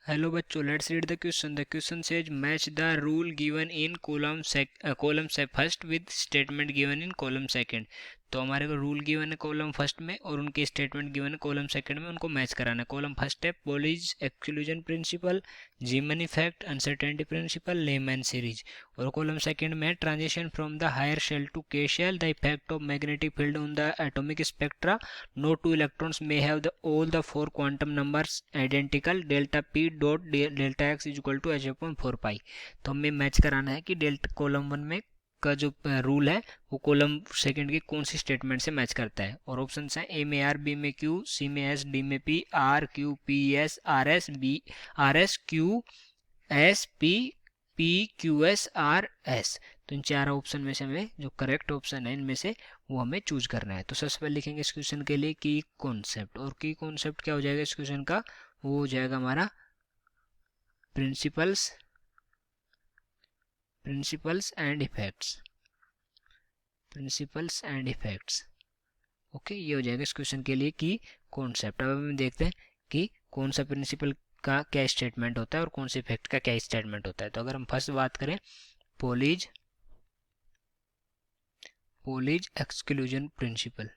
Hello बच्चों, let's read the question. The question says match the rule given in column first with statement given in column second. तो हमारे को rule given है column first में और उनके statement given है कॉलम सेकंड में, उनको मैच कराना है. कॉलम फर्स्ट है Pauli's exclusion principle, Zeeman effect, uncertainty principle, Lyman series. और कॉलम सेकंड में transition from the higher shell to K shell, the effect of magnetic field on the atomic spectra, no two electrons may have all the four quantum numbers identical, delta p dot delta x is equal to h upon 4 pi. तो हमें match कराना है कि delta column one में का जो rule है वो कॉलम सेकंड की कौन सी स्टेटमेंट से मैच करता है. और ऑप्शन है ए में आर, बी में क्यू, सी में एस, डी में P, R Q P S R S, B R S Q S P P Q S R S. तो इन चार ऑप्शन में से हमें जो करेक्ट ऑप्शन है इनमें से वो हमें चूज करना है. तो सबसे पहले लिखेंगे इस क्वेश्चन के लिए की कॉन्सेप्ट. और की कॉन्सेप्ट क्या हो जाएगा इस क्वेश्चन का, वो हो जाएगा हमारा principles and effects. Principles and effects. Okay, ये हो जाएगा इस क्वेश्चन के लिए की कॉन्सेप्ट. अब हम देखते हैं कि कौन सा प्रिंसिपल का क्या स्टेटमेंट होता है और कौन से इफेक्ट का क्या स्टेटमेंट होता है. तो अगर हम फर्स्ट बात करें पोलिज एक्सक्लूजन प्रिंसिपल,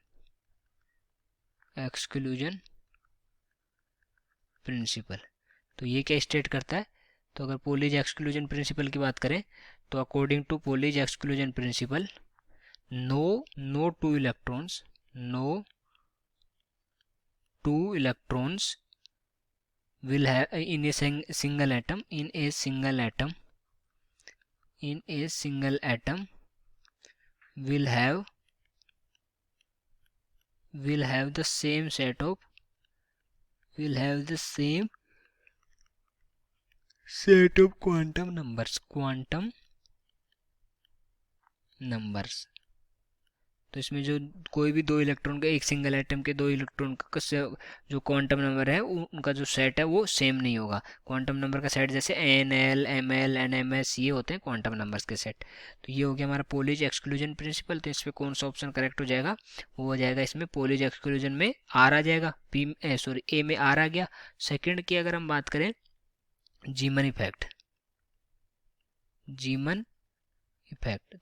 तो ये क्या स्टेट करता है. तो अगर पोलिज एक्सक्लूजन प्रिंसिपल की बात करें तो according to Pauli's exclusion principle no two electrons will have in a single atom will have the same set of quantum numbers. तो इसमें जो कोई भी दो इलेक्ट्रॉन का, एक सिंगल एटम के दो इलेक्ट्रॉन का जो क्वांटम नंबर है उनका जो सेट है वो सेम नहीं होगा. क्वांटम नंबर का सेट जैसे N L M L N M S ये होते हैं क्वांटम नंबर्स के सेट. तो ये हो गया हमारा पोलिज एक्सक्लूजन प्रिंसिपल. तो इसमें कौन सा ऑप्शन करेक्ट हो जाएगा, वो हो जाएगा इसमें पोलिज एक्सक्लूजन में आर आ जाएगा, ए में आर आ गया. सेकेंड की अगर हम बात करें जीमन इफेक्ट,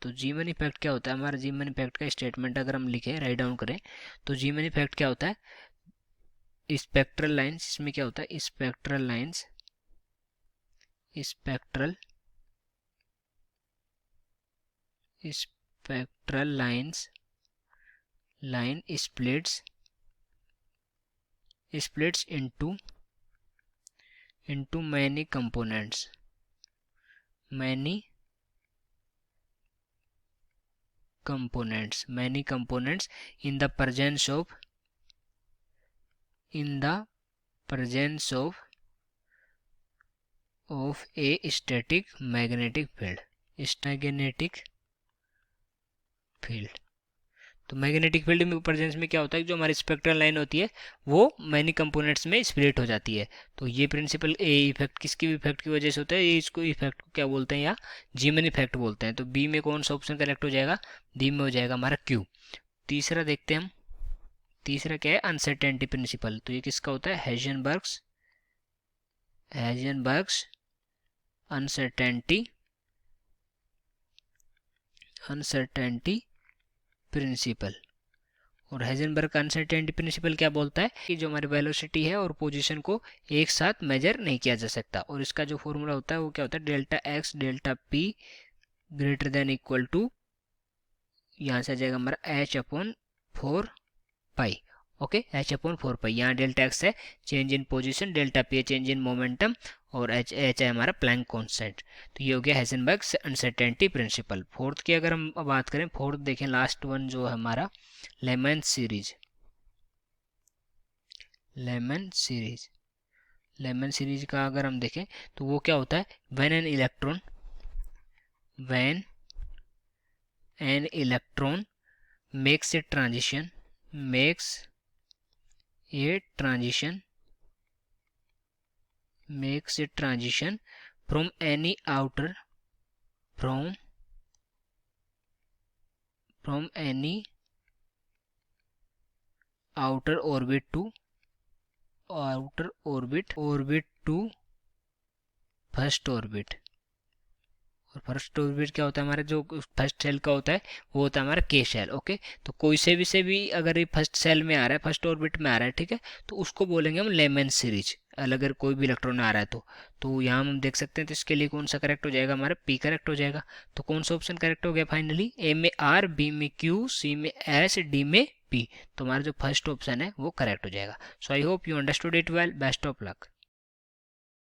तो जीमन इफेक्ट क्या होता है. हमारा जीमन इफेक्ट का स्टेटमेंट अगर हम लिखे राइट डाउन करें तो जीमन इफेक्ट क्या होता है, स्पेक्ट्रल लाइंस. इसमें क्या होता है spectral lines line splits into many components in the presence of a static magnetic field. तो मैग्नेटिक फील्ड में प्रेजेंस में क्या होता है, जो हमारी स्पेक्ट्रल लाइन होती है वो मैनी कंपोनेंट्स में स्प्लिट हो जाती है. तो ये प्रिंसिपल ए इफेक्ट किसकी इफेक्ट की वजह से होता है, ये इसको इफेक्ट को क्या बोलते हैं या जीमन इफेक्ट बोलते हैं. तो बी में कौन सा ऑप्शन करेक्ट हो जाएगा, बी में हो जाएगा हमारा क्यू. तीसरा देखते हैं हम, तीसरा क्या है अनसर्टेनिटी प्रिंसिपल. तो ये किसका होता है, हेजनबर्ग्स अनसर्टेनिटी प्रिंसिपल. और हेजनबर्ग का अनसर्टेनिटी प्रिंसिपल क्या बोलता है कि जो हमारी वेलोसिटी है और पोजीशन को एक साथ मेजर नहीं किया जा सकता. और इसका जो फॉर्मूला होता है वो क्या होता है, delta X delta P greater than equal to, यहाँ से आ जाएगा हमारा H upon 4 pi. Okay, H upon 4 pi. यहाँ डेल्टा एक्स है change in position, delta P है चेंज इन मोमेंटम, और एच है हमारा प्लैंक कांस्टेंट. तो ये हो गया हेजनबर्ग अनसर्टेनिटी प्रिंसिपल. फोर्थ की अगर हम बात करें, फोर्थ देखें लास्ट वन जो है हमारा लेमैन सीरीज का अगर हम देखें तो वो क्या होता है, when an electron makes a transition from any outer orbit to first orbit. और फर्स्ट ऑर्बिट क्या होता है, हमारा जो फर्स्ट सेल का होता है वो होता है हमारा के शेल। ओके, तो कोई से भी अगर ये फर्स्ट सेल में आ रहा है, फर्स्ट ऑर्बिट में आ रहा है, ठीक है, तो उसको बोलेंगे हम लेमन सीरीज, अगर कोई भी इलेक्ट्रॉन आ रहा है तो यहाँ हम देख सकते हैं। तो इसके लिए कौन सा करेक्ट हो जाएगा, हमारा पी करेक्ट हो जाएगा। तो कौन सा ऑप्शन करेक्ट हो गया फाइनली, ए में आर, बी में क्यू, सी में एस, डी में पी। तो हमारा जो फर्स्ट ऑप्शन है वो करेक्ट हो जाएगा। So I hope you understood it well. Best of luck.